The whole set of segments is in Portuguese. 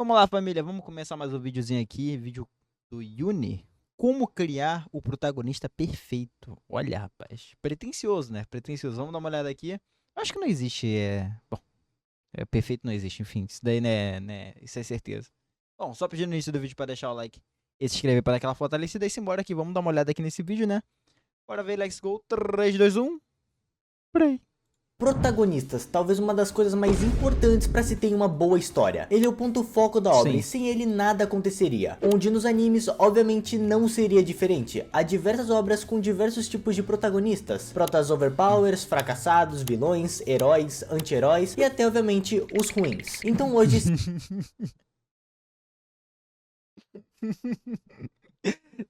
Vamos lá, família, vamos começar mais um videozinho aqui, vídeo do Yuni. Como criar o protagonista perfeito. Olha, rapaz, pretencioso, né? Pretencioso. Vamos dar uma olhada aqui. Acho que não existe, Bom, perfeito não existe, enfim, isso daí, né, isso é certeza. Bom, só pedindo no início do vídeo pra deixar o like e se inscrever para dar aquela fortalecida e simbora aqui. Vamos dar uma olhada aqui nesse vídeo, né? Bora ver, let's go. 3, 2, 1, play. Protagonistas, talvez uma das coisas mais importantes para se ter uma boa história. Ele é o ponto foco da obra e Sim. sem ele nada aconteceria. Onde nos animes obviamente não seria diferente. Há diversas obras com diversos tipos de protagonistas. Protas overpowers, fracassados, vilões, heróis, anti-heróis e até obviamente os ruins. Então hoje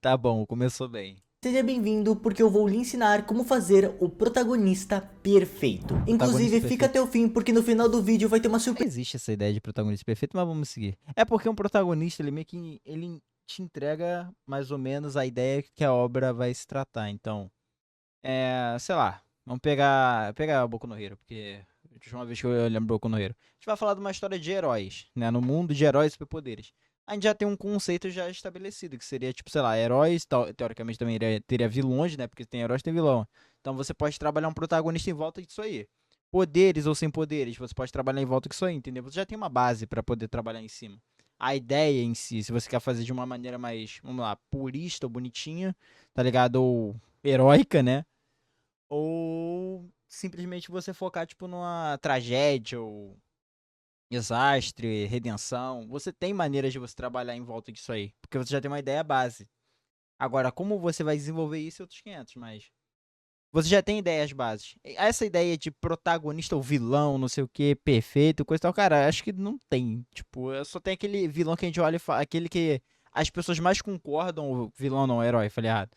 Tá bom, começou bem. seja bem-vindo porque eu vou lhe ensinar como fazer o protagonista perfeito. Protagonista Inclusive fica perfeito. até o fim porque no final do vídeo vai ter uma surpresa. Existe essa ideia de protagonista perfeito, mas vamos seguir. É porque um protagonista, ele meio que ele te entrega mais ou menos a ideia que a obra vai se tratar. Então, sei lá, vamos pegar o Boku no Hero, porque a última vez que eu lembro do Boku no Hero. A gente vai falar de uma história de heróis, né, no mundo de heróis e superpoderes. A gente já tem um conceito já estabelecido, que seria tipo, sei lá, heróis, teoricamente também teria vilões, né, porque tem heróis, tem vilão. Então você pode trabalhar um protagonista em volta disso aí. Poderes ou sem poderes, você pode trabalhar em volta disso aí, entendeu? Você já tem uma base para poder trabalhar em cima. A ideia em si, se você quer fazer de uma maneira mais, vamos lá, purista ou bonitinha, tá ligado? Ou heróica, né? Ou simplesmente você focar, tipo, numa tragédia ou desastre, redenção. Você tem maneiras de você trabalhar em volta disso aí, porque você já tem uma ideia base. Agora, como você vai desenvolver isso é outros 500, mas você já tem ideias bases. Essa ideia de protagonista ou vilão, não sei o que, perfeito, coisa e tal, cara, acho que não tem. Tipo, só tem aquele vilão que a gente olha e fala, aquele que as pessoas mais concordam, o vilão não, o herói, falei errado.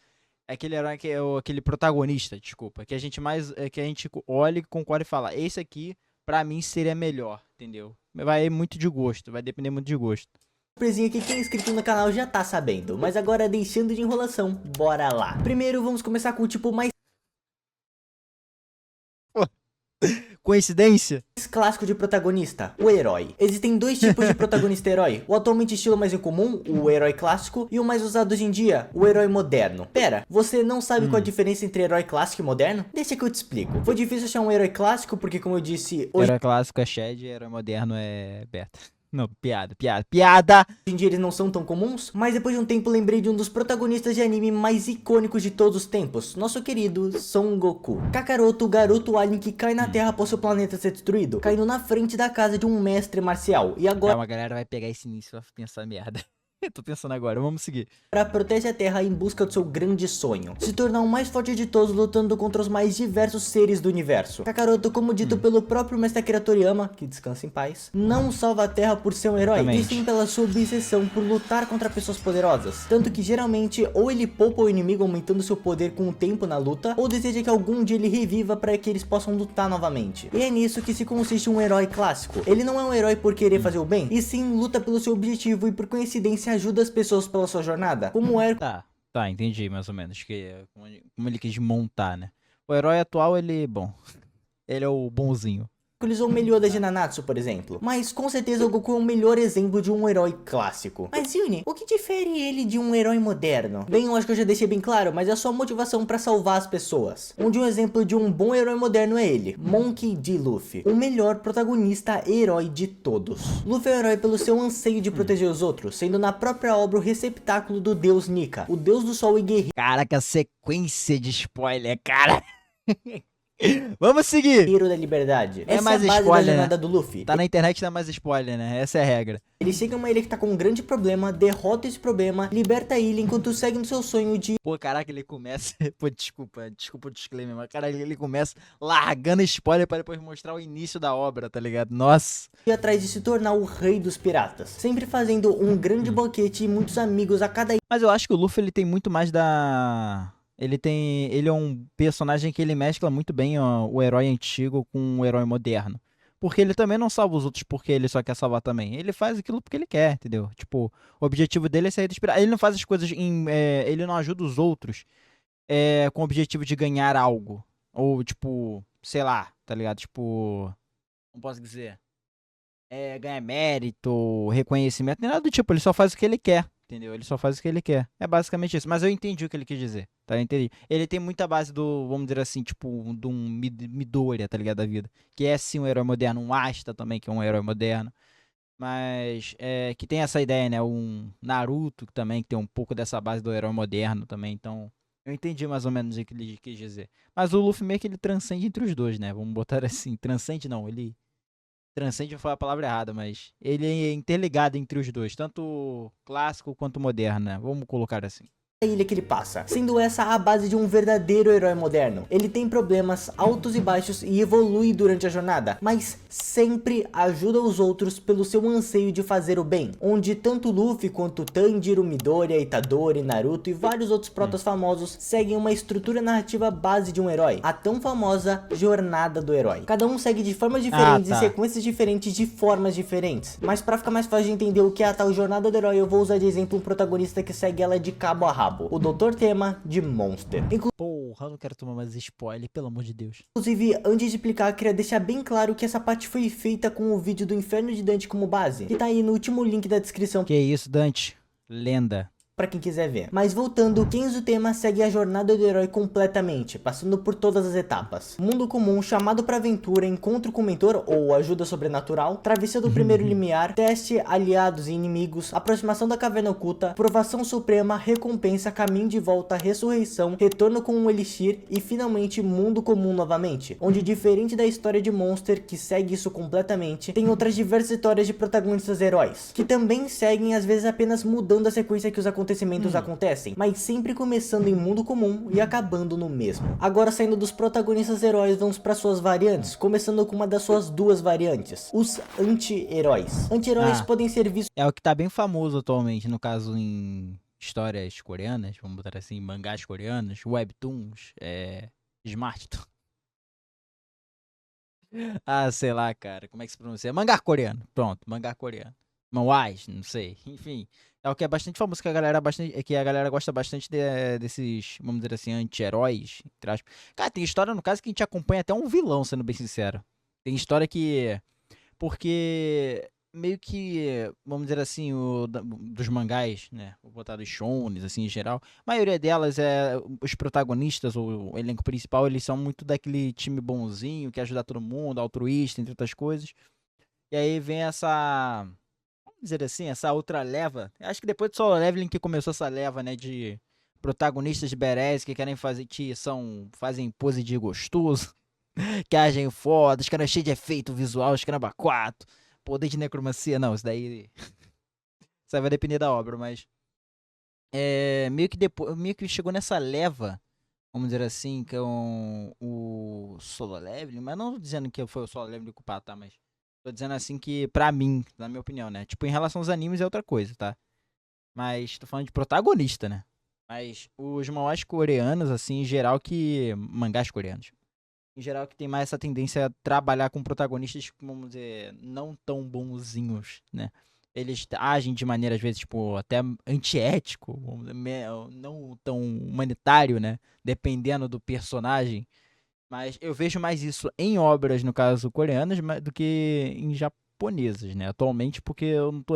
É aquele herói que é aquele protagonista, desculpa, que a gente mais, que a gente olha e concorda e fala, esse aqui, pra mim, seria melhor, entendeu? Vai muito de gosto, vai depender muito de gosto. Surpresinha que quem é inscrito no canal já tá sabendo, mas agora deixando de enrolação, bora lá. Primeiro vamos começar com o tipo mais Pô, coincidência? clássico de protagonista, o herói. Existem dois tipos de protagonista herói, o atualmente estilo mais incomum, o herói clássico, e o mais usado hoje em dia, o herói moderno. Pera, você não sabe qual a diferença entre herói clássico e moderno? Deixa que eu te explico. Foi difícil achar um herói clássico porque, como eu disse, hoje Herói clássico é Shed, herói moderno é Beta. Não, piada! em dia eles não são tão comuns, mas depois de um tempo lembrei de um dos protagonistas de anime mais icônicos de todos os tempos, nosso querido Son Goku. Kakaroto, o garoto alien que cai na Terra após seu planeta ser destruído, caindo na frente da casa de um mestre marcial, e agora Calma, a galera vai pegar esse início e vai pensar merda. Eu tô pensando agora, vamos seguir. protege a Terra em busca do seu grande sonho, se tornar o mais forte de todos lutando contra os mais diversos seres do universo. Kakaroto, como dito pelo próprio mestre Akira Toriyama, que descansa em paz, não salva a Terra por ser um herói, e Exatamente. sim pela sua obsessão por lutar contra pessoas poderosas, tanto que geralmente ou ele poupa o inimigo aumentando seu poder com o tempo na luta, ou deseja que algum dia ele reviva para que eles possam lutar novamente. E é nisso que se consiste um herói clássico. Ele não é um herói por querer fazer o bem, e sim luta pelo seu objetivo e por coincidência ajuda as pessoas pela sua jornada, como Hércules Tá, entendi mais ou menos. Que como ele quis montar, né? O herói atual, ele, bom, ele é o bonzinho. ou Meliodas de Nanatsu, por exemplo. Mas com certeza o Goku é o melhor exemplo de um herói clássico. Mas Yuni, o que difere ele de um herói moderno? Bem, eu acho que eu já deixei bem claro, mas é a sua motivação para salvar as pessoas. Onde um exemplo de um bom herói moderno é ele, Monkey D. Luffy, o melhor protagonista herói de todos. Luffy é o herói pelo seu anseio de proteger os outros, sendo na própria obra o receptáculo do deus Nika, o deus do sol e guerreiro Caraca, sequência de spoiler, cara. Vamos seguir! da liberdade. É Essa é a mais base da spoiler, né? jornada do Luffy. Tá na internet, dá mais spoiler, né? Essa é a regra. Ele chega em uma ilha que tá com um grande problema, derrota esse problema, liberta a ilha enquanto segue no seu sonho de Pô, caraca, ele começa. Pô, desculpa o disclaimer, mas cara, ele começa largando spoiler pra depois mostrar o início da obra, tá ligado? Nossa. ir atrás de se tornar o rei dos piratas, sempre fazendo um grande banquete e muitos amigos a cada Mas eu acho que o Luffy ele tem muito mais da. Ele é um personagem que ele mescla muito bem ó, o herói antigo com o herói moderno. Porque ele também não salva os outros porque ele só quer salvar também. Ele faz aquilo porque ele quer, entendeu? Tipo, o objetivo dele é sair dos piratas. Ele não faz as coisas ele não ajuda os outros com o objetivo de ganhar algo. Ou, tipo, sei lá, tá ligado? Tipo. Não posso dizer. ganhar mérito, reconhecimento, nem nada do tipo, ele só faz o que ele quer, entendeu? Ele só faz o que ele quer. É basicamente isso. Mas eu entendi o que ele quis dizer, tá? Eu entendi. Ele tem muita base do, vamos dizer assim, tipo, de um Midoriya, tá ligado? Da vida. Que é sim um herói moderno, um Asta também, que é um herói moderno. Mas que tem essa ideia, né? Um Naruto também, que tem um pouco dessa base do herói moderno também. Então, eu entendi mais ou menos o que ele quis dizer. Mas o Luffy meio que ele transcende entre os dois, né? Vamos botar assim. Transcende não, ele. Transcende foi a palavra errada, mas ele é interligado entre os dois, tanto clássico quanto moderno, né? Vamos colocar assim. Ilha que ele passa, sendo essa a base de um verdadeiro herói moderno. Ele tem problemas altos e baixos e evolui durante a jornada, mas sempre ajuda os outros pelo seu anseio de fazer o bem, onde tanto Luffy quanto Tanjiro, Midoriya, Itadori, Naruto e vários outros protas famosos seguem uma estrutura narrativa base de um herói, a tão famosa jornada do herói. Cada um segue de formas diferentes e sequências diferentes de formas diferentes, mas para ficar mais fácil de entender o que é a tal jornada do herói, eu vou usar de exemplo um protagonista que segue ela de cabo a rabo. O Dr. Tema de Monster. Porra, eu não quero tomar mais spoiler, pelo amor de Deus. Inclusive, antes de explicar, queria deixar bem claro que essa parte foi feita com o vídeo do Inferno de Dante como base, que tá aí no último link da descrição. Que isso, Dante? Lenda. Pra quem quiser ver. Mas voltando, Kenzo Tema segue a jornada do herói completamente, passando por todas as etapas. Mundo comum, chamado pra aventura, encontro com o mentor ou ajuda sobrenatural, travessia do primeiro limiar, teste, aliados e inimigos, aproximação da caverna oculta, provação suprema, recompensa, caminho de volta, ressurreição, retorno com um elixir e finalmente mundo comum novamente, onde diferente da história de Monster, que segue isso completamente, tem outras diversas histórias de protagonistas heróis, que também seguem às vezes apenas mudando a sequência que os acontecimentos acontecem, mas sempre começando em mundo comum e acabando no mesmo. Agora saindo dos protagonistas heróis, vamos para suas variantes, começando com uma das suas duas variantes, os anti-heróis. Anti-heróis podem ser vistos... É o que tá bem famoso atualmente, no caso em histórias coreanas, vamos botar assim, mangás coreanos, webtoons, smarttoon. Sei lá, cara, como é que se pronuncia? Mangá coreano, pronto, mangá coreano. Manhwas, não sei, enfim. É o que é bastante famoso, que a galera, gosta bastante desses, vamos dizer assim, anti-heróis. Cara, tem história, no caso, que a gente acompanha até um vilão, sendo bem sincero. Tem história que... Porque meio que, vamos dizer assim, dos mangás, né? Vou botar dos shonens, assim, em geral. A maioria delas os protagonistas, ou o elenco principal, eles são muito daquele time bonzinho, que ajuda todo mundo, altruísta, entre outras coisas. E aí vem essa... dizer assim, essa outra leva. Acho que depois do Solo Leveling que começou essa leva, né, de protagonistas de badass que querem fazer, fazem pose de gostoso, que agem foda, os caras cheios de efeito visual, os caramba 4, poder de necromancia, não, isso daí isso aí vai depender da obra, mas meio que chegou nessa leva, vamos dizer assim, que é o Solo Leveling, mas não dizendo que foi o Solo Leveling culpado, tá, mas tô dizendo assim que, pra mim, na minha opinião, né? Tipo, em relação aos animes é outra coisa, tá? Mas tô falando de protagonista, né? Mas os manhwas coreanos, assim, em geral que... Mangás coreanos. Em geral que tem mais essa tendência a trabalhar com protagonistas, vamos dizer, não tão bonzinhos, né? Eles agem de maneira, às vezes, tipo, até antiético, não tão humanitário, né? Dependendo do personagem. Mas eu vejo mais isso em obras, no caso, coreanas, do que em japonesas, né? Atualmente, porque eu não tô...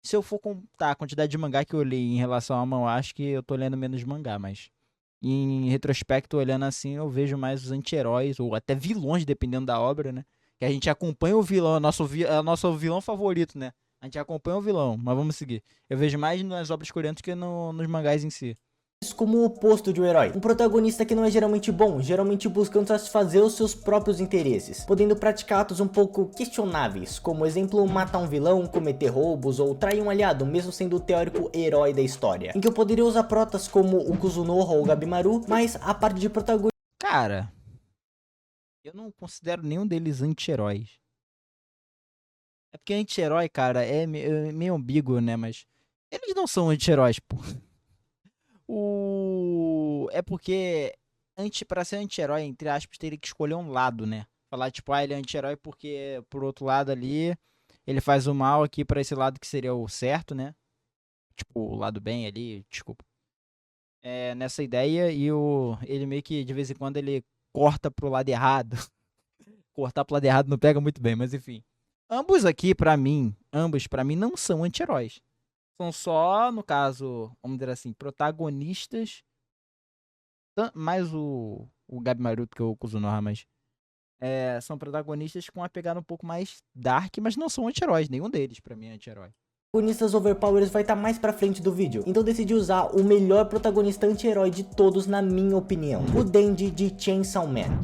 Se eu for contar a quantidade de mangá que eu li em relação a mangá, acho que eu tô lendo menos mangá, mas... Em retrospecto, olhando assim, eu vejo mais os anti-heróis, ou até vilões, dependendo da obra, né? Que a gente acompanha o vilão, é o nosso vilão favorito, né? A gente acompanha o vilão, mas vamos seguir. Eu vejo mais nas obras coreanas que nos mangás em si. Como o oposto de um herói, um protagonista que não é geralmente bom, geralmente buscando satisfazer os seus próprios interesses, podendo praticar atos um pouco questionáveis, como exemplo matar um vilão, cometer roubos ou trair um aliado, mesmo sendo o teórico herói da história, em que eu poderia usar protas como o Kuzunoha ou o Gabimaru, mas a parte de protagonista... Cara, eu não considero nenhum deles anti-heróis. É porque anti-herói, cara, é meio ambíguo, né, mas eles não são anti-heróis, pô. É porque pra ser anti-herói, entre aspas, teria que escolher um lado, né? Falar, tipo, ele é anti-herói porque, por outro lado ali, ele faz o mal aqui pra esse lado que seria o certo, né? Tipo, o lado bem ali, desculpa. Nessa ideia, e ele meio que, de vez em quando, ele corta pro lado errado. Cortar pro lado errado não pega muito bem, mas enfim. Ambos pra mim não são anti-heróis. São só, no caso, vamos dizer assim, protagonistas. Mais o Gabi Maruto que o Kuzunoha, mas são protagonistas com uma pegada um pouco mais dark, mas não são anti-heróis. Nenhum deles, pra mim, é anti-herói. Protagonistas overpowers vai estar mais pra frente do vídeo, então decidi usar o melhor protagonista anti-herói de todos na minha opinião, o Denji de Chainsaw Man.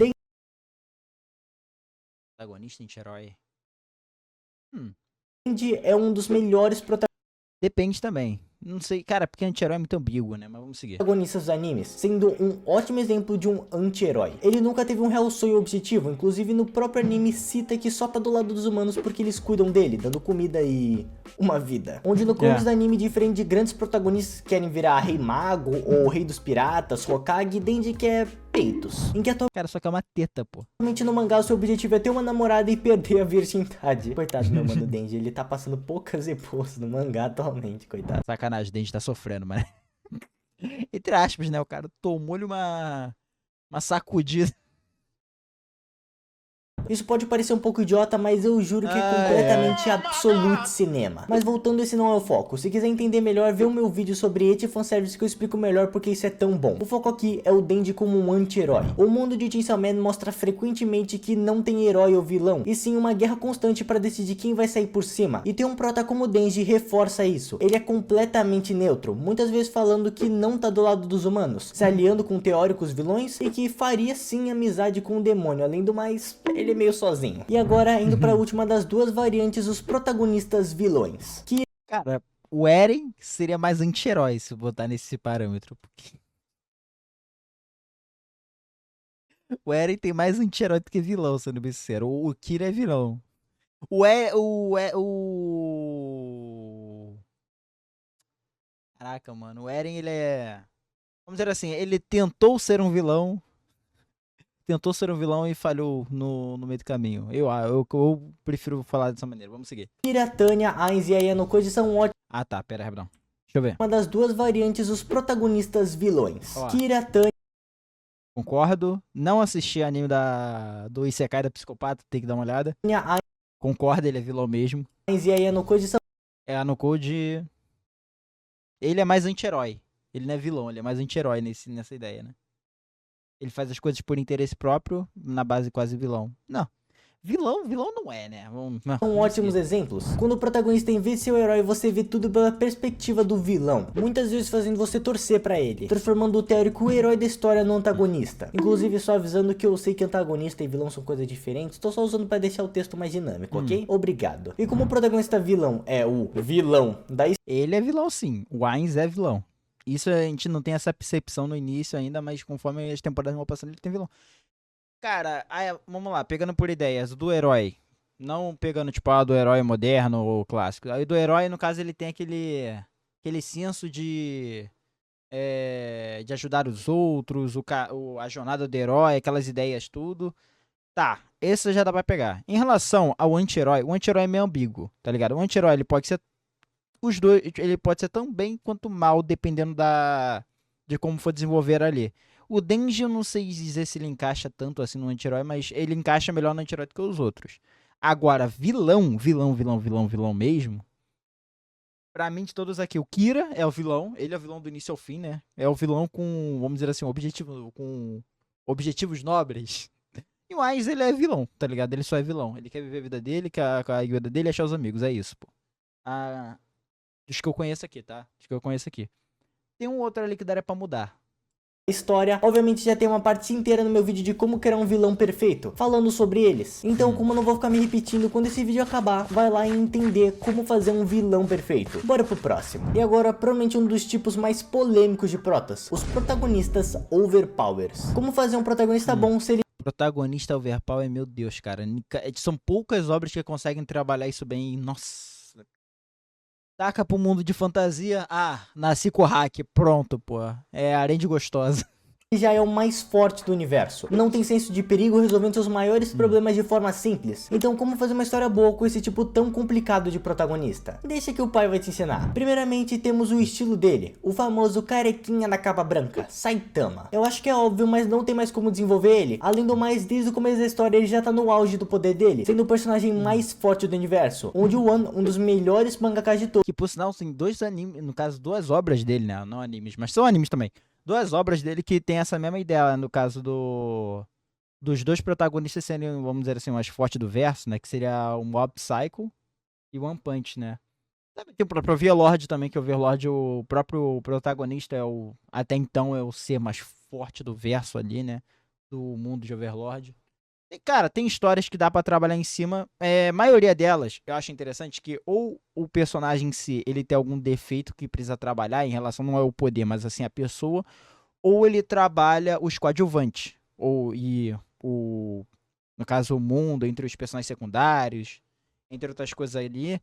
Protagonista anti-herói. Denji é um dos melhores Depende também. Não sei, cara, porque anti-herói é muito ambíguo, né? Mas vamos seguir. protagonistas dos animes, sendo um ótimo exemplo de um anti-herói. Ele nunca teve um real sonho objetivo, inclusive no próprio anime cita que só tá do lado dos humanos porque eles cuidam dele, dando comida e uma vida. Onde no começo do anime, diferente de grandes protagonistas que querem virar Rei Mago ou Rei dos Piratas, Hokage, Denji quer peitos. Em que Cara, só que é uma teta, pô. atualmente no mangá o seu objetivo é ter uma namorada e perder a virgindade. Coitado meu mano Denji, ele tá passando poucas epôs no mangá atualmente, coitado. Sacanagem, o Denji tá sofrendo, mano. Entre aspas, né? O cara tomou-lhe uma sacudida. Isso pode parecer um pouco idiota, mas eu juro que é completamente absolute cinema. Mas voltando, esse não é o foco. Se quiser entender melhor, vê o meu vídeo sobre eti fanservice que eu explico melhor porque isso é tão bom. O foco aqui é o Denji como um anti-herói. O mundo de Chainsaw Man mostra frequentemente que não tem herói ou vilão, e sim uma guerra constante para decidir quem vai sair por cima. E ter um prota como Denji reforça isso. Ele é completamente neutro, muitas vezes falando que não tá do lado dos humanos, se aliando com teóricos vilões e que faria sim amizade com o demônio. Além do mais, ele é meio sozinho. E agora, indo pra última das duas variantes, os protagonistas vilões. Cara, o Eren seria mais anti-herói se botar nesse parâmetro. Porque... o Eren tem mais anti-herói do que vilão, sendo bem sincero. O Kira é vilão. Caraca, mano. O Eren, ele é... vamos dizer assim, ele tentou ser um vilão. Tentou ser um vilão e falhou no meio do caminho. Eu prefiro falar dessa maneira. Vamos seguir. Kira, Tanya, Ainz e Ayano Koji são ótimos. Ah, tá. Pera, rapidão. Deixa eu ver. Uma das duas variantes, os protagonistas vilões. Ó. Kira, Tanya... Concordo. Não assisti anime do Isekai da Psicopata. Tem que dar uma olhada. Concordo, ele é vilão mesmo. Ainz e Ayano Koji são... No Code... ele é mais anti-herói. Ele não é vilão, ele é mais anti-herói nessa ideia, né? Ele faz as coisas por interesse próprio, na base quase vilão. Não. Vilão não é, né? São ótimos exemplos. Quando o protagonista, em vez de ser o herói, você vê tudo pela perspectiva do vilão, muitas vezes fazendo você torcer pra ele, transformando o teórico herói da história no antagonista. Inclusive, só avisando que eu sei que antagonista e vilão são coisas diferentes, tô só usando pra deixar o texto mais dinâmico, ok? Obrigado. E como o protagonista vilão é o vilão da história... ele é vilão sim, o Ainz é vilão. Isso a gente não tem essa percepção no início ainda, mas conforme as temporadas vão passando, ele tem vilão. Cara, vamos lá, pegando por ideias do herói. Não pegando, tipo, do herói moderno ou clássico. Aí do herói, no caso, ele tem aquele senso de ajudar os outros, a jornada do herói, aquelas ideias, tudo. Tá, esse já dá pra pegar. Em relação ao anti-herói, o anti-herói é meio ambíguo, tá ligado? O anti-herói, ele pode ser os dois, ele pode ser tão bem quanto mal, dependendo de como for desenvolver ali. O Denji, eu não sei dizer se ele encaixa tanto assim no anti-herói, mas ele encaixa melhor no anti-herói do que os outros. Agora, vilão mesmo. Pra mim, de todos aqui, o Kira é o vilão. Ele é o vilão do início ao fim, né? É o vilão com, vamos dizer assim, com objetivos nobres. E o Ainz, ele é vilão, tá ligado? Ele só é vilão. Ele quer viver a vida dele, quer a vida dele e achar os amigos. É isso, pô. Dos que eu conheço aqui, tá? Dos que eu conheço aqui. Tem um outro ali que daria pra mudar. História, obviamente já tem uma parte inteira no meu vídeo de como criar um vilão perfeito, falando sobre eles. Então, como eu não vou ficar me repetindo, quando esse vídeo acabar, vai lá e entender como fazer um vilão perfeito. Bora pro próximo. E agora, provavelmente um dos tipos mais polêmicos de protas, os protagonistas overpowers. Como fazer um protagonista bom se ele... protagonista overpower, meu Deus, cara. São poucas obras que conseguem trabalhar isso bem. Nossa. Taca pro mundo de fantasia. Nasci com hack. Pronto, pô. É harém de gostosa. já é o mais forte do universo. Não tem senso de perigo, resolvendo seus maiores problemas de forma simples. Então como fazer uma história boa com esse tipo tão complicado de protagonista? Deixa que o pai vai te ensinar. Primeiramente temos o estilo dele, o famoso carequinha da capa branca, Saitama. Eu acho que é óbvio, mas não tem mais como desenvolver ele. Além do mais, desde o começo da história ele já tá no auge do poder dele, sendo o personagem mais forte do universo, onde o One, um dos melhores mangakas de todos. Que por sinal tem 2 animes, no caso 2 obras dele, né? Não animes, mas são animes também. 2 obras dele que tem essa mesma ideia, no caso dos 2 protagonistas serem, vamos dizer assim, o mais forte do verso, né? Que seria o Mob Psycho e o One Punch, né? Tem o próprio Overlord também, que o Overlord, o próprio protagonista até então é o ser mais forte do verso ali, né? Do mundo de Overlord. E, cara, tem histórias que dá pra trabalhar em cima. Maioria delas, eu acho interessante que ou o personagem em si, ele tem algum defeito que precisa trabalhar em relação não ao poder, mas assim a pessoa, ou ele trabalha os coadjuvantes, no caso o mundo entre os personagens secundários, entre outras coisas ali,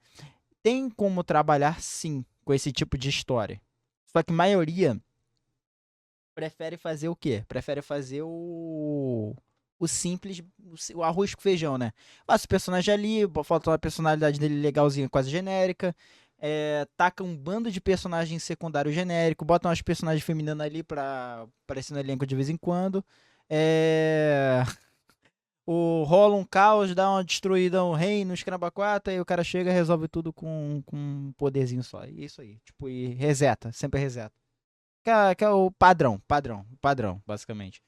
tem como trabalhar sim com esse tipo de história. Só que a maioria prefere fazer o quê? Prefere fazer o simples, o arroz com feijão, né? Passa o personagem ali, falta a personalidade dele legalzinha, quase genérica. Taca um bando de personagens secundários genérico, bota umas personagens femininas ali pra aparecer no elenco de vez em quando. Rola um caos, dá uma destruída um reino, escramba 4, aí o cara chega e resolve tudo com um poderzinho só. E é isso aí. Tipo, e reseta, sempre reseta. Que é o padrão, basicamente.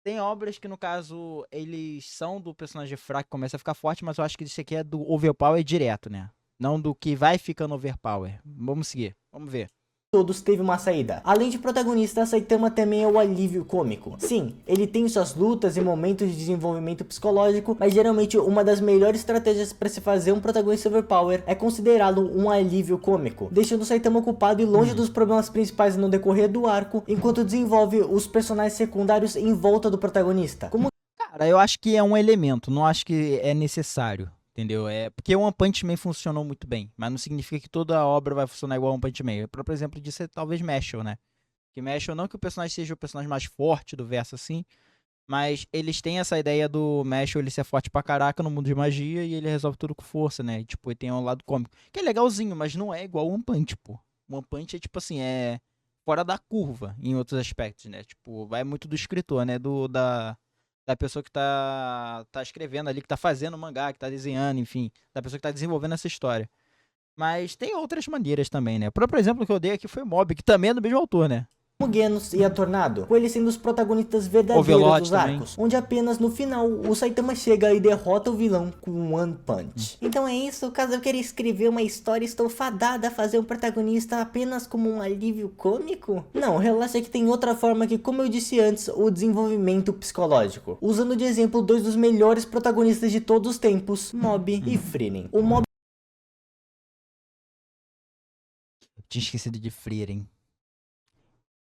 Tem obras que, no caso, eles são do personagem fraco que começa a ficar forte, mas eu acho que isso aqui é do overpower direto, né? Não do que vai ficando overpower. Vamos seguir, vamos ver. Todos teve uma saída. Além de protagonista, Saitama também é o alívio cômico. Sim, ele tem suas lutas e momentos de desenvolvimento psicológico, mas geralmente uma das melhores estratégias para se fazer um protagonista overpower é considerá-lo um alívio cômico, deixando Saitama ocupado e longe dos problemas principais no decorrer do arco, enquanto desenvolve os personagens secundários em volta do protagonista. Cara, eu acho que é um elemento, não acho que é necessário. Entendeu? Porque o One Punch Man funcionou muito bem, mas não significa que toda a obra vai funcionar igual a One Punch Man. O próprio exemplo disso é talvez Mashle, né? Que Mashle, não que o personagem seja o personagem mais forte do verso assim, mas eles têm essa ideia do Mashle ele ser forte pra caraca no mundo de magia e ele resolve tudo com força, né? E, tipo, ele tem um lado cômico, que é legalzinho, mas não é igual o One Punch, pô. O One Punch é tipo assim, é fora da curva em outros aspectos, né? Tipo, vai muito do escritor, né? Da pessoa que tá escrevendo ali, que tá fazendo o mangá, que tá desenhando, enfim, da pessoa que tá desenvolvendo essa história. Mas tem outras maneiras também, né? O próprio exemplo que eu dei aqui foi o Mob, que também é do mesmo autor, né? Como Genos e a Tornado, com ele sendo os protagonistas verdadeiros Overlord dos também. arcos, onde apenas no final o Saitama chega e derrota o vilão com One Punch. Então é isso, caso eu queira escrever uma história, estou fadada a fazer um protagonista apenas como um alívio cômico? Não, relaxa que tem outra forma que, como eu disse antes, o desenvolvimento psicológico. Usando de exemplo 2 dos melhores protagonistas de todos os tempos, Mob e Frieren. O Mob Tinha esquecido de Frieren.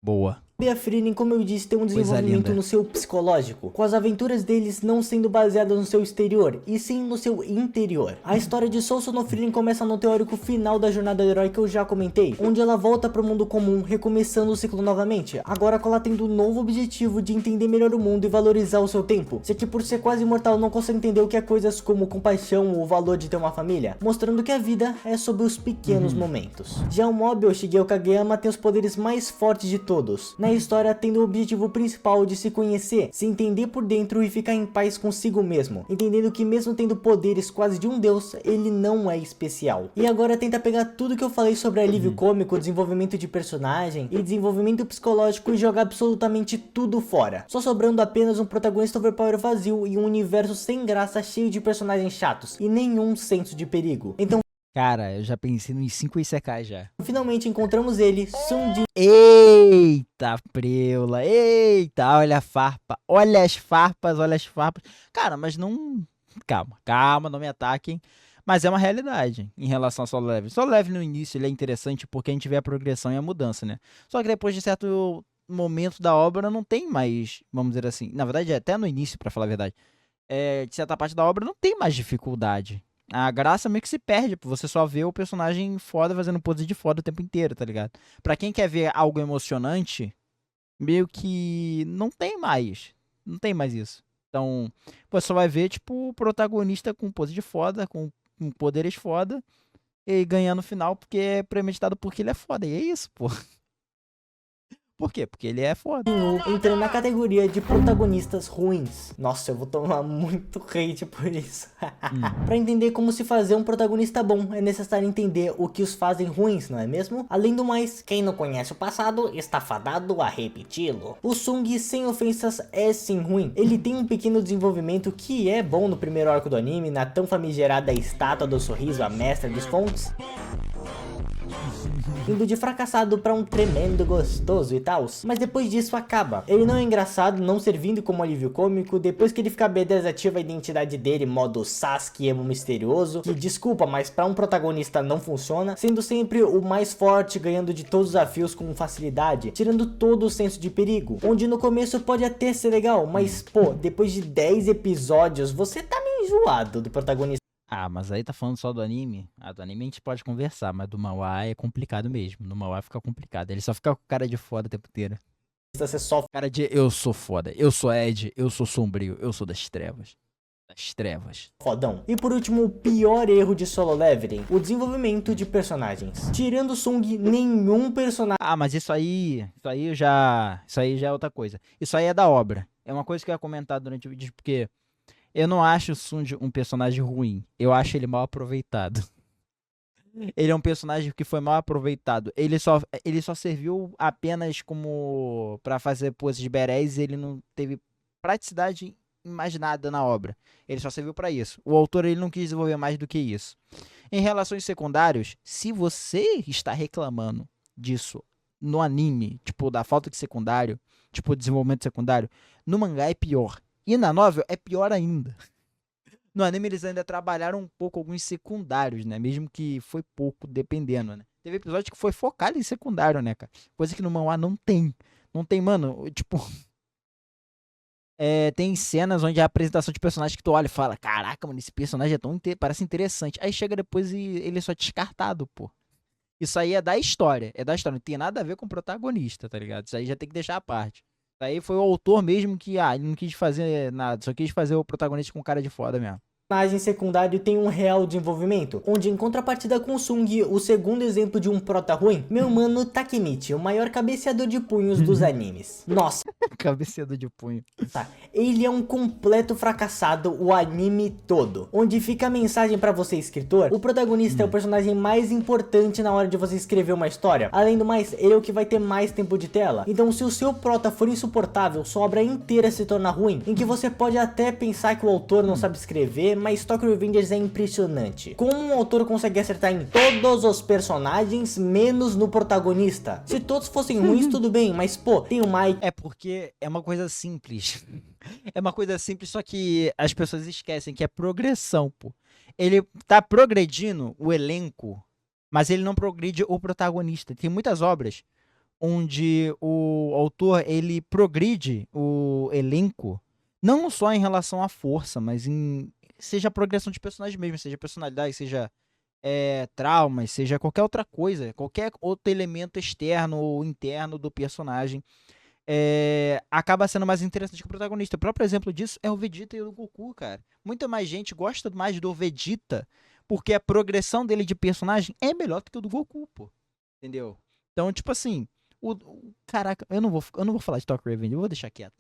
Boa. e a Frieren, como eu disse, tem um Coisa desenvolvimento linda. no seu psicológico, com as aventuras deles não sendo baseadas no seu exterior, e sim no seu interior. A história de Sousou no Frieren começa no teórico final da jornada do herói que eu já comentei, onde ela volta para o mundo comum, recomeçando o ciclo novamente, agora com ela tendo um novo objetivo de entender melhor o mundo e valorizar o seu tempo, já que por ser quase imortal não consegue entender o que é coisas como compaixão ou o valor de ter uma família, mostrando que a vida é sobre os pequenos momentos. Já o Mob, ou Shigeo Kageyama, tem os poderes mais fortes de todos. Na história, tendo o objetivo principal de se conhecer, se entender por dentro e ficar em paz consigo mesmo, entendendo que mesmo tendo poderes quase de um deus, ele não é especial. E agora tenta pegar tudo que eu falei sobre alívio cômico, desenvolvimento de personagem e desenvolvimento psicológico e jogar absolutamente tudo fora, só sobrando apenas um protagonista overpower vazio e um universo sem graça cheio de personagens chatos e nenhum senso de perigo. Então Cara, eu já pensei nos 5 Isekais já. finalmente encontramos ele, Sundin. Eita, preula. Eita, olha a farpa. Olha as farpas, olha as farpas. Cara, mas não... Calma, não me ataquem. Mas é uma realidade em relação ao Solo Leveling. Solo Leveling no início ele é interessante porque a gente vê a progressão e a mudança, né? Só que depois de certo momento da obra não tem mais, vamos dizer assim... Na verdade, até no início, pra falar a verdade. De certa parte da obra não tem mais dificuldade. A graça meio que se perde, você só vê o personagem foda fazendo pose de foda o tempo inteiro, tá ligado? Pra quem quer ver algo emocionante, meio que não tem mais. Não tem mais isso. Então, você só vai ver, tipo, o protagonista com pose de foda, com poderes foda, e ganhando no final porque é premeditado porque ele é foda. E é isso, pô. Por quê? Porque ele é foda. Entrando na categoria de protagonistas ruins. Nossa, eu vou tomar muito hate por isso. Pra entender como se fazer um protagonista bom, é necessário entender o que os fazem ruins, não é mesmo? Além do mais, quem não conhece o passado está fadado a repeti-lo. O Sung, sem ofensas, é sim ruim. Ele tem um pequeno desenvolvimento que é bom no primeiro arco do anime, na tão famigerada estátua do sorriso, a mestra dos fontes, indo de fracassado pra um tremendo gostoso e tal, mas depois disso acaba. Ele não é engraçado, não servindo como alívio cômico, depois que ele fica B10 ativa a identidade dele, modo Sasuke emo misterioso, que desculpa, mas pra um protagonista não funciona, sendo sempre o mais forte, ganhando de todos os desafios com facilidade, tirando todo o senso de perigo, onde no começo pode até ser legal, mas pô, depois de 10 episódios, você tá meio enjoado do protagonista. Ah, mas aí tá falando só do anime? Ah, do anime a gente pode conversar, mas do manhwa é complicado mesmo. No manhwa fica complicado. Ele só fica com cara de foda o tempo inteiro. Você só Cara de eu sou foda, eu sou Ed, eu sou sombrio, eu sou das trevas. Das trevas. fodão. E por último, o pior erro de Solo Leveling, o desenvolvimento de personagens. Tirando o Sung, nenhum personagem Ah, mas isso aí já é outra coisa. Isso aí é da obra. É uma coisa que eu ia comentar durante o vídeo, porque eu não acho o Sung um personagem ruim. Eu acho ele mal aproveitado. Ele é um personagem que foi mal aproveitado. Ele só serviu apenas como pra fazer poses de berés e ele não teve praticidade em mais nada na obra. Ele só serviu pra isso. O autor ele não quis desenvolver mais do que isso. Em relações secundários, se você está reclamando disso no anime, tipo, da falta de secundário, tipo, desenvolvimento secundário, no mangá é pior. E na novel é pior ainda. No anime eles ainda trabalharam um pouco alguns secundários, né? Mesmo que foi pouco, dependendo, né? Teve episódio que foi focado em secundário, né, cara? Coisa que no manhwa não tem. Não tem, mano, tipo... tem cenas onde a apresentação de personagem que tu olha e fala, caraca, mano, esse personagem é tão parece interessante. Aí chega depois e ele é só descartado, pô. Isso aí é da história, não tem nada a ver com o protagonista, tá ligado? Isso aí já tem que deixar à parte. Isso aí foi o autor mesmo que, ele não quis fazer nada, só quis fazer o protagonista com cara de foda mesmo. personagem secundário tem um real desenvolvimento, onde em contrapartida com Sung, o segundo exemplo de um prota ruim, meu mano Takemichi, o maior cabeceador de punhos dos animes. Nossa, Cabeceador de punho. ele é um completo fracassado o anime todo. Onde fica a mensagem pra você, escritor, o protagonista é o personagem mais importante na hora de você escrever uma história. Além do mais, ele é o que vai ter mais tempo de tela. Então se o seu prota for insuportável, sua obra inteira se torna ruim, em que você pode até pensar que o autor não sabe escrever, mas Tokyo Revengers é impressionante. Como um autor consegue acertar em todos os personagens, menos no protagonista. Se todos fossem ruins, tudo bem, mas pô, tem o Mike. É porque é uma coisa simples. É uma coisa simples, só que as pessoas esquecem que é progressão, pô. Ele tá progredindo o elenco, mas ele não progride o protagonista. Tem muitas obras onde o autor, ele progride o elenco, não só em relação à força, mas seja a progressão de personagem mesmo, seja personalidade, seja traumas, seja qualquer outra coisa, qualquer outro elemento externo ou interno do personagem, acaba sendo mais interessante que o protagonista. O próprio exemplo disso é o Vegeta e o Goku, cara. Muita mais gente gosta mais do Vegeta porque a progressão dele de personagem é melhor do que o do Goku, pô. Entendeu? Então, tipo assim, caraca, eu não vou falar de Tokyo Revengers, eu vou deixar quieto,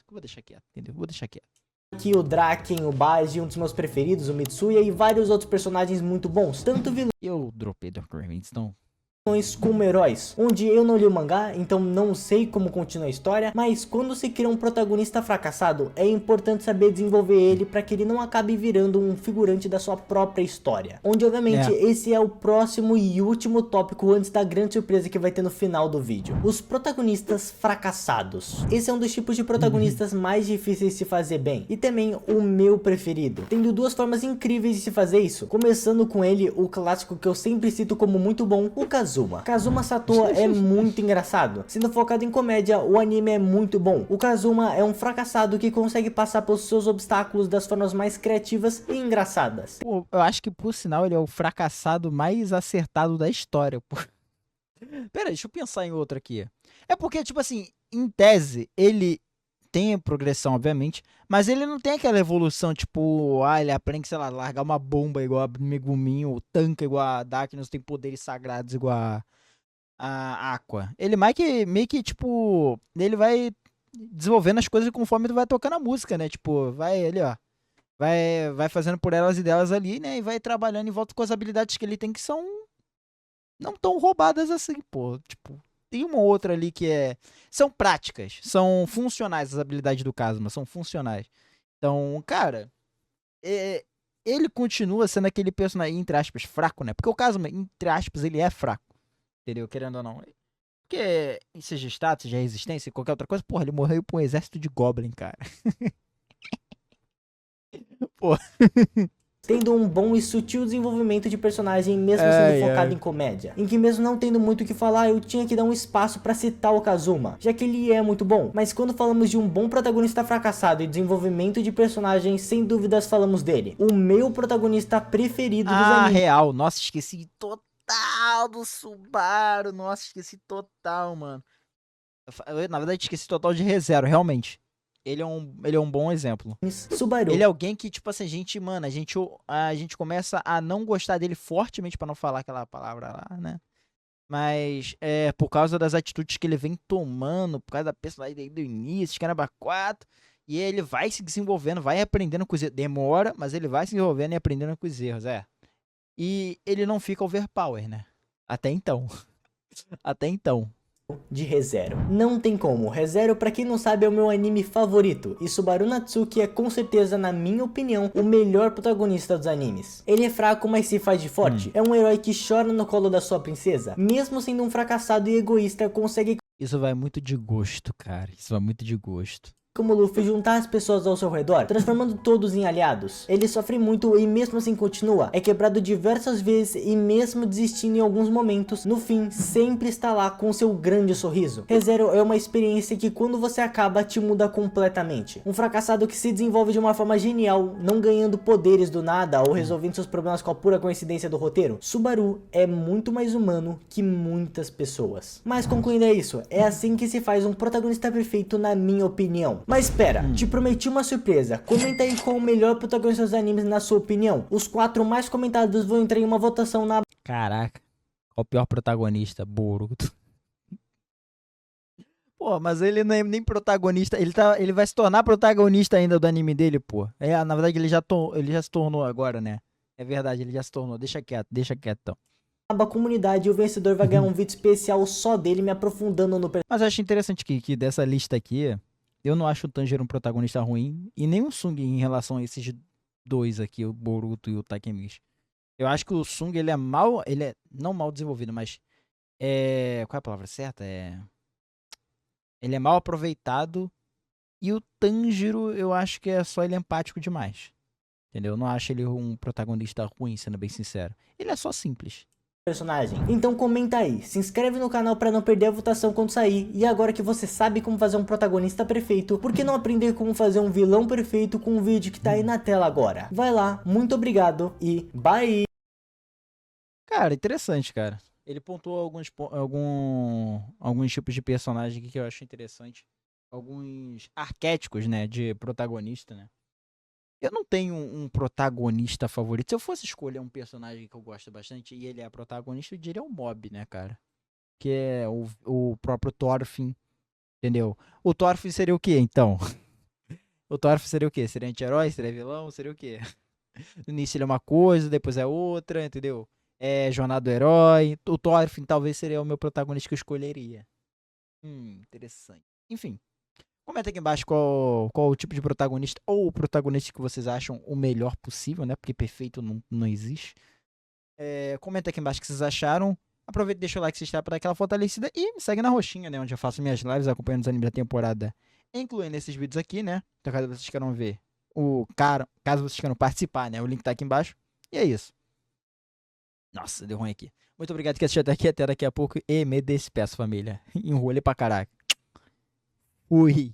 entendeu? Vou deixar quieto. Aqui o Draken, o Baji, um dos meus preferidos, o Mitsuya e vários outros personagens muito bons, tanto vilões Eu dropei Tokyo Revengers, então... como heróis, onde eu não li o mangá, então não sei como continua a história, mas quando se cria um protagonista fracassado, é importante saber desenvolver ele para que ele não acabe virando um figurante da sua própria história. Onde obviamente esse é o próximo e último tópico antes da grande surpresa que vai ter no final do vídeo. Os protagonistas fracassados. Esse é um dos tipos de protagonistas mais difíceis de se fazer bem, e também o meu preferido, tendo duas formas incríveis de se fazer isso, começando com ele, o clássico que eu sempre cito como muito bom, o Kazuma. Kazuma Satoa é muito engraçado. Sendo focado em comédia, o anime é muito bom. O Kazuma é um fracassado que consegue passar pelos seus obstáculos das formas mais criativas e engraçadas. Pô, eu acho que, por sinal, ele é o fracassado mais acertado da história, pô. Pera, deixa eu pensar em outro aqui. É porque, tipo assim, em tese, ele tem progressão, obviamente, mas ele não tem aquela evolução, tipo, ele aprende, sei lá, largar uma bomba igual a Megumin, ou tanca igual a Darkness, tem poderes sagrados igual a Aqua. Ele meio que, tipo, ele vai desenvolvendo as coisas conforme tu vai tocando a música, né? Tipo, vai ali, ó. Vai fazendo por elas e delas ali, né? E vai trabalhando em volta com as habilidades que ele tem que são não tão roubadas assim, pô. Tipo, tem uma outra ali que é. São práticas, são funcionais as habilidades do Kazuma, são funcionais. Então, cara, é- ele continua sendo aquele personagem, entre aspas, fraco, né? Porque o Kazuma, entre aspas, ele é fraco, entendeu? Querendo ou não. Porque, seja status, seja resistência, qualquer outra coisa, porra, ele morreu pra um exército de Goblin, cara. Pô, tendo um bom e sutil desenvolvimento de personagem mesmo sendo ai, focado ai. em comédia, em que mesmo não tendo muito o que falar, eu tinha que dar um espaço pra citar o Kazuma, já que ele é muito bom. Mas quando falamos de um bom protagonista fracassado e desenvolvimento de personagem, sem dúvidas falamos dele, o meu protagonista preferido dos Ah, animes. real. Nossa, esqueci total do Subaru. Nossa, esqueci total, mano. Na verdade, esqueci total de ReZero, realmente. Ele é um bom exemplo. Ele Subaru. é alguém que, tipo assim, mano, a gente começa a não gostar dele fortemente, pra não falar aquela palavra lá, né? Mas é por causa das atitudes que ele vem tomando, por causa da personalidade dele do início, Caramba 4. E ele vai se desenvolvendo, vai aprendendo com os erros. Demora, mas ele vai se desenvolvendo e aprendendo com os erros, é. E ele não fica overpower, né? Até então. Até então. De ReZero. Não tem como, ReZero, pra quem não sabe, é o meu anime favorito, e Subaru Natsuki é com certeza, na minha opinião, o melhor protagonista dos animes. Ele é fraco, mas se faz de forte, é um herói que chora no colo da sua princesa, mesmo sendo um fracassado e egoísta, consegue Isso vai muito de gosto, cara. Isso vai muito de gosto. como Luffy juntar as pessoas ao seu redor, transformando todos em aliados. Ele sofre muito e mesmo assim continua, é quebrado diversas vezes e mesmo desistindo em alguns momentos, no fim sempre está lá com seu grande sorriso. ReZero é uma experiência que quando você acaba te muda completamente. Um fracassado que se desenvolve de uma forma genial, não ganhando poderes do nada ou resolvendo seus problemas com a pura coincidência do roteiro. Subaru é muito mais humano que muitas pessoas. Mas concluindo é isso, é assim que se faz um protagonista perfeito na minha opinião. Mas espera, te prometi uma surpresa. Comenta aí qual o melhor protagonista dos animes na sua opinião. Os 4 mais comentados vão entrar em uma votação na... Caraca. Qual o pior protagonista? Boruto. Pô, mas ele não é nem protagonista. Ele vai se tornar protagonista ainda do anime dele, pô. É, na verdade, ele já se tornou agora, né? É verdade, ele já se tornou. Deixa quieto, então. aba comunidade e o vencedor vai ganhar um vídeo especial só dele me aprofundando no Mas eu acho interessante que dessa lista aqui, eu não acho o Tanjiro um protagonista ruim e nem o Sung em relação a esses dois aqui, o Boruto e o Takemichi. Eu acho que o Sung, ele é não mal desenvolvido, mas qual é a palavra certa? Ele é mal aproveitado e o Tanjiro, eu acho que é só ele empático demais. Entendeu? Eu não acho ele um protagonista ruim, sendo bem sincero. Ele é só simples. personagem. Então comenta aí, se inscreve no canal para não perder a votação quando sair, e agora que você sabe como fazer um protagonista perfeito, por que não aprender como fazer um vilão perfeito com o vídeo que tá aí na tela agora? Vai lá, muito obrigado e bye! Cara, interessante, cara. Ele pontuou alguns tipos de personagem aqui que eu acho interessante. Alguns arquétipos, né, de protagonista, né? Eu não tenho um protagonista favorito. Se eu fosse escolher um personagem que eu gosto bastante e ele é protagonista, eu diria o Mob, né, cara? Que é o próprio Thorfinn, entendeu? O Thorfinn seria o quê, então? O Thorfinn seria o quê? Seria anti-herói? Seria vilão? Seria o quê? No início ele é uma coisa, depois é outra, entendeu? É jornada do herói. O Thorfinn talvez seria o meu protagonista que eu escolheria. Interessante. Enfim, comenta aqui embaixo qual o tipo de protagonista ou o protagonista que vocês acham o melhor possível, né? Porque perfeito não existe. Comenta aqui embaixo o que vocês acharam. Aproveita e deixa o like se está para dar aquela fortalecida. E me segue na roxinha, né? Onde eu faço minhas lives acompanhando os animes da temporada. Incluindo esses vídeos aqui, né? Então, caso vocês queiram ver caso vocês queiram participar, né? O link tá aqui embaixo. E é isso. Nossa, deu ruim aqui. Muito obrigado que assistiu até aqui. Até daqui a pouco. E me despeço, família. Enrolei pra caraca. Fui.